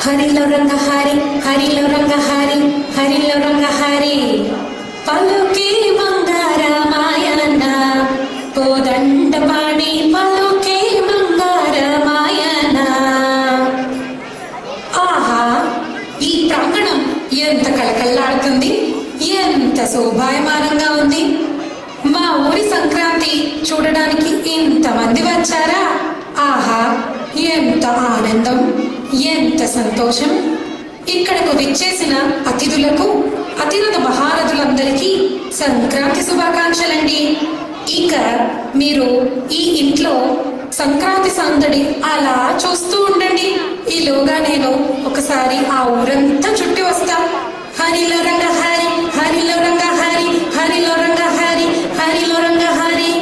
హరిలో రంగ హరి, హరిలో రంగ హరి, హరిలో రంగ హరి. పలుకే మంగారమాయన కోదండ పాడి పలుకే మంగారమాయన. ఆహా, ఈ ప్రాంగణం ఎంత కళకళలాడుతుంది, ఎంత శోభాయమానంగా ఉంది. మా ఊరి సంక్రాంతి చూడడానికి ఇంతమంది వచ్చారా? ఆహా, ఎంత ఆనందం, ఎంత సంతోషం. ఇక్కడకు విచ్చేసిన అతిథులకు, అతిరథ మహారథులందరికీ సంక్రాంతి శుభాకాంక్షలండి. ఇక మీరు ఈ ఇంట్లో సంక్రాంతి సందడి అలా చూస్తూ ఉండండి. ఈలోగా నేను ఒకసారి ఆ ఊరంతా చుట్టి వస్తా. హరిలో రంగ హరి, హరిలో రంగ హరి, హరిలో రంగ హరి, హరిలో రంగ హరి.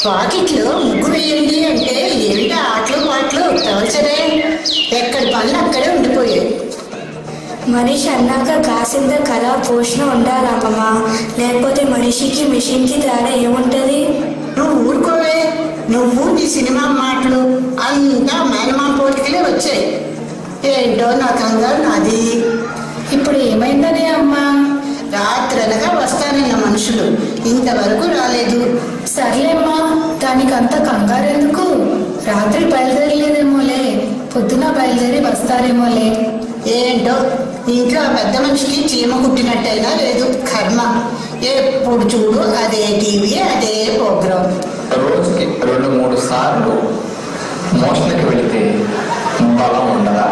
వాకిట్లో ముగ్గు వేయండి అంటే ఏమిటా ఆటలు పాటలు తోల్చదే. ఎక్కడి పనులు అక్కడే ఉండిపోయాయి. మనిషి అన్నాక కాసింత కళ పోషణ ఉండాలమ్మా, లేకపోతే మనిషికి మిషన్కి తేడా ఏముంటది? నువ్వు ఊరుకోవే. నువ్వు నీ సినిమా మాటలు అంతా మేనమా పోలికలే వచ్చాయి. ఏంటో నా కంగారు నాది. ఇప్పుడు ఏమైందనే అమ్మా? రాత్రనగా వస్తానన్న మనుషులు ఇంతవరకు రాలేదు. సర్లేమ్మా, దానికంత కంగారు ఎందుకు? రాత్రి బయలుదేరలేదేమోలే, పొద్దున బయలుదేరి వస్తారేమోలే. ఏంటో ఇంట్లో పెద్ద మనిషికి చీమ కుట్టినట్టయినా లేదు. కర్మ, ఎప్పుడు చూడు అదే టీవీ, అదే ప్రోగ్రాం. రోజుకి 2-3 సార్లు మోషన్కి వెళితే బలం ఉండదా?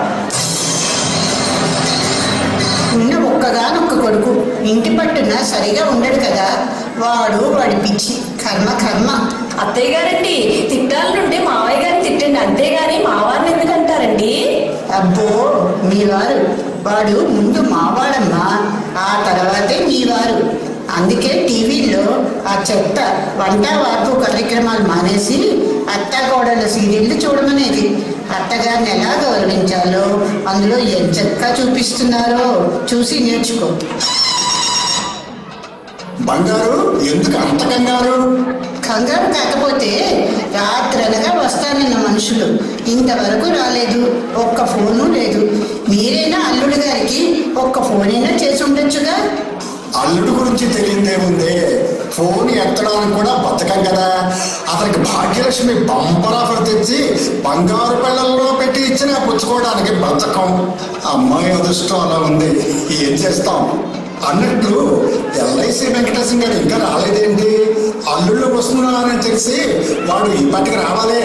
ఉన్న ఒక్కగానొక్క కొడుకు ఇంటి పట్టున సరిగా ఉండడు కదా. వాడి పిచ్చి. కర్మ కర్మ. అత్తయ్య గారండి, తిట్టాలంటే మావయ్య గారిని తిట్టండి, అంతేగాని మావారిని ఎందుకు అంటారండి? అబ్బో, మీవారు. వాడు ముందు మావాడమ్మా, ఆ తర్వాతే మీవారు. అందుకే టీవీలో ఆ చెత్త వంట వార్పు కార్యక్రమాలు మానేసి అత్తకోడళ్ళ సీరియళ్ళు చూడమనేది. అత్తగారిని ఎలా గౌరవించాలో అందులో ఎంచక్కా చూపిస్తున్నారో చూసి నేర్చుకో. బంగారు, ఎందుకు అంత కంగారు? కంగారు కాకపోతే రాత్రనగా వస్తానన్న మనుషులు ఇంతవరకు రాలేదు. ఒక్క ఫోను లేదు. మీరైనా అల్లుడి గారికి ఒక్క ఫోనైనా చేసి ఉండొచ్చుగా. అల్లుడు గురించి తెలియదేముంది, ఫోన్ ఎత్తడానికి కూడా బతకం కదా. అతనికి భాగ్యలక్ష్మి బంపర్ ఆఫర్ తెచ్చి బంగారు పిల్లల్లో పెట్టి ఇచ్చినా పుచ్చుకోవడానికి బతకం. అమ్మాయి అదృష్టం అలా ఉంది, ఏం చేస్తాం. అన్నట్టు ఎల్ఐసి వెంకటేశం గారు ఇంకా రాలేదేంటి? అల్లుళ్ళు వస్తున్నారని తెలిసి వాడు ఈ పాటికి రావాలే.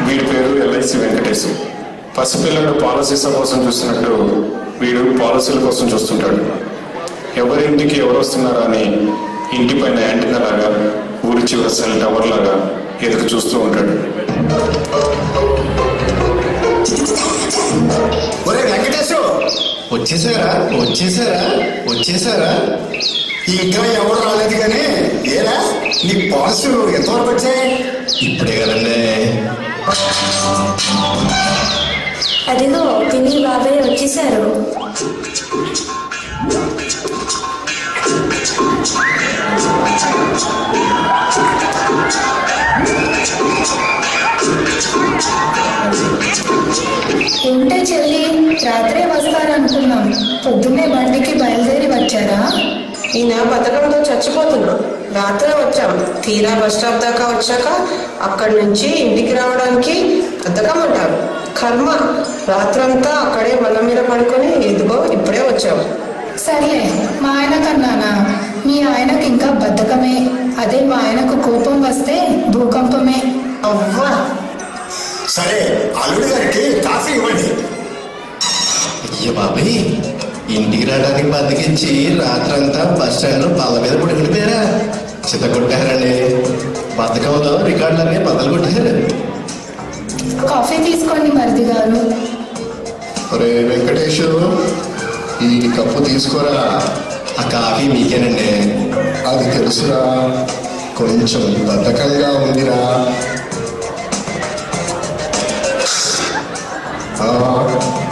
వీడి పేరు ఎల్ఐసి వెంకటేశం. పసిపిల్లలు పాలసీస్ కోసం చూస్తున్నట్టు వీడు పాలసీల కోసం చూస్తుంటాడు. ఎవరింటికి ఎవరు వస్తున్నారా అని ఇంటి పైన యాంటీనా లాగా, ఊరి చివర సెల్ టవర్ లాగా ఎదురు చూస్తూ ఉంటాడు. ఒరే వెంకటేశం, వచ్చేసారా? ఇంకా ఎవరు రాలేదు కానీ ఏరా నీ పాలసీలు ఎంతవరకు వచ్చాయి? ఇప్పుడే కదండి. అదిగో పిన్ని బాబాయ్ వచ్చేసారు. ఏంటే చెల్లి, రాత్రే వస్తారనుకున్నాం, పొద్దున్నే బండికి బయలుదేరి వచ్చారా? ఈయన బతకంతో చచ్చిపోతున్నాం. రాత్రే వచ్చాం. తీరా బస్ స్టాప్ దాకా వచ్చాక అక్కడి నుంచి ఇంటికి రావడానికి బతకమంటారు. కర్మ, రాత్రంతా అక్కడే బల్ల మీద పడుకొని ఇదిగో ఇప్పుడే వచ్చాము. సర్లే, మా ఆయన కన్నానా మీ ఆయనకు ఇంకా బద్ధకమే. అదే మా ఆయనకు కోపం వస్తే భూకంపమే. అవ్వా, సరే అల్లుడి గారికి కాఫీ ఇవ్వండి. అయ్య బాబాయ్, ఇంటికి రావడానికి బతికించి రాత్రంతా బస్ స్టాండ్ లో బల్ల మీద పడుకుండిపోయారా? చిత్త కొట్టారండి. బతకంలో రికార్డులన్నీ బద్దలు కొట్టారు. కాఫీ తీసుకోండి మరిది గారు. ఒరే వెంకటేష్, ఈ కప్పు తీసుకోరా. ఆ కాఫీ మీకేనండి. అది తెలుసురా, కొంచెం బద్ధకంగా ఉందిరా.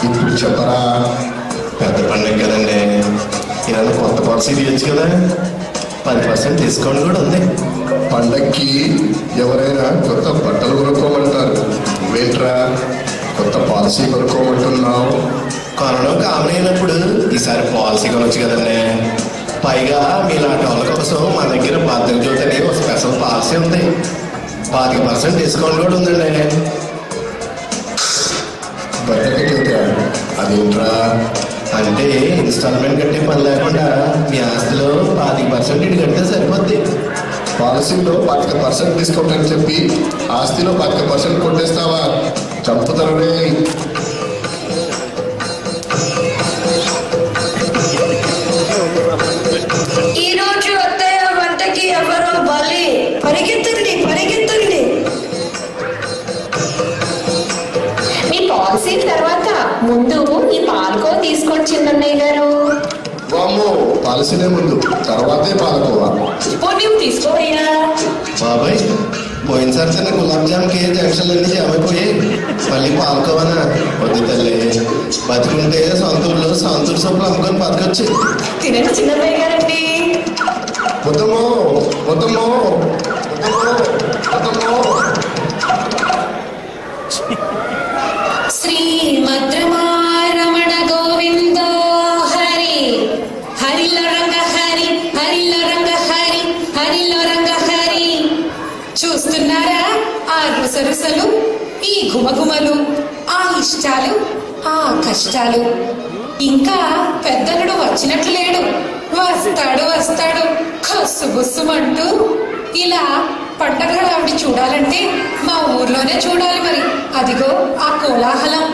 ఇప్పుడు చెప్పరా. పెద్ద పండుగ కదండి, ఏదైనా కొత్త పాలసీ తీయచ్చు కదా. 10% డిస్కౌంట్ కూడా ఉంది. పండక్కి ఎవరైనా కొత్త బట్టలు కొనుక్కోమంటారు, నువ్వేంట్రా కొత్త పాలసీ కొనుక్కోమంటున్నావు? కొనడం కామన్ అయినప్పుడు ఈసారి పాలసీ కొనొచ్చు కదండి. పైగా మీలాంటి వాళ్ళ కోసం మా దగ్గర భద్రత జ్యోతి అనే ఒక స్పెషల్ పాలసీ ఉంది. 25% డిస్కౌంట్ కూడా ఉందండి. భద్రత జ్యోతి అదేంట్రా? అంటే ఇన్స్టాల్మెంట్ కట్టే పని లేకుండా మీ ఆస్తిలో 25% ఇటు కడితే సరిపోద్ది. పాలసీలో 25% డిస్కౌంట్ అని చెప్పి ఆస్తిలో 25% కొట్టేస్తావా? చంపుతారే. ఈ రోజు అత్తయ్య వంటకి ఎవరో బలి. పరిగెత్తండి. మీ పాలసీ తర్వాత ముందు ఈ పాలకో తీసుకోండి చిన్నయ్య గారు. వామ్మో, పాలసీనే ముందు, తర్వాతే పాలకోవా. పుణ్యం తీసుకోవయ్యా. బాబాయ్, పోయినసారి తిన్న గులాబ్ జామ్కి జంక్షన్లన్నీ జామైపోయాయి. మళ్ళీ పాలకోవనా? వద్దు తల్లి, బతుకుంటే సొంతూరులో సొంతూరు సొప్పులు అమ్ముకొని బతకొచ్చు. తినండి చిన్నయ్య గారండి. వద్దమ్మో. శ్రీమద్రమారమణ గోవింద హరి హరిల రంగ హరి హరిల రంగ హరి హరిల రంగ హరి. చూస్తున్నారా ఆ రుసరుసలు, ఈ గుమగుమలు, ఆ ఇష్టాలు, ఆ కష్టాలు. ఇంకా పెద్దలుడు వచ్చినట్లు లేడు. వస్తాడు కస్సుబుస్సుమంటూ. ఇలా పండగ ఆవిడ చూడాలంటే మా ఊర్లోనే చూడాలి మరి. అదిగో ఆ కోలాహలం.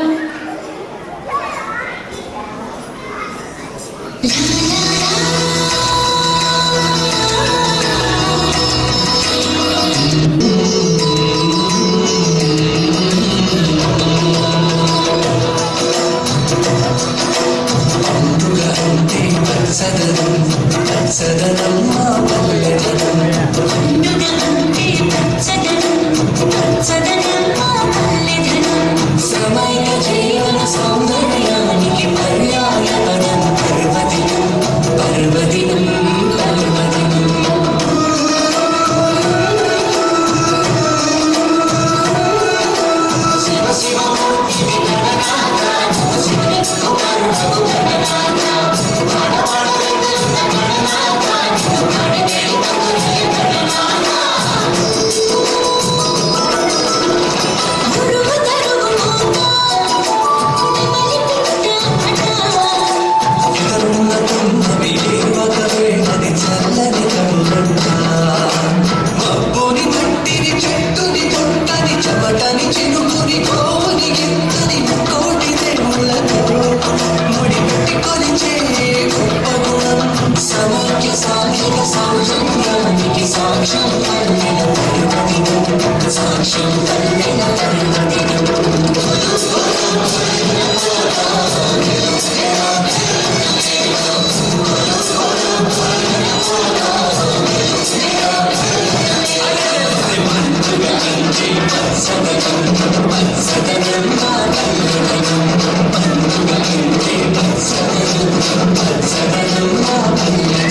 Suddenly,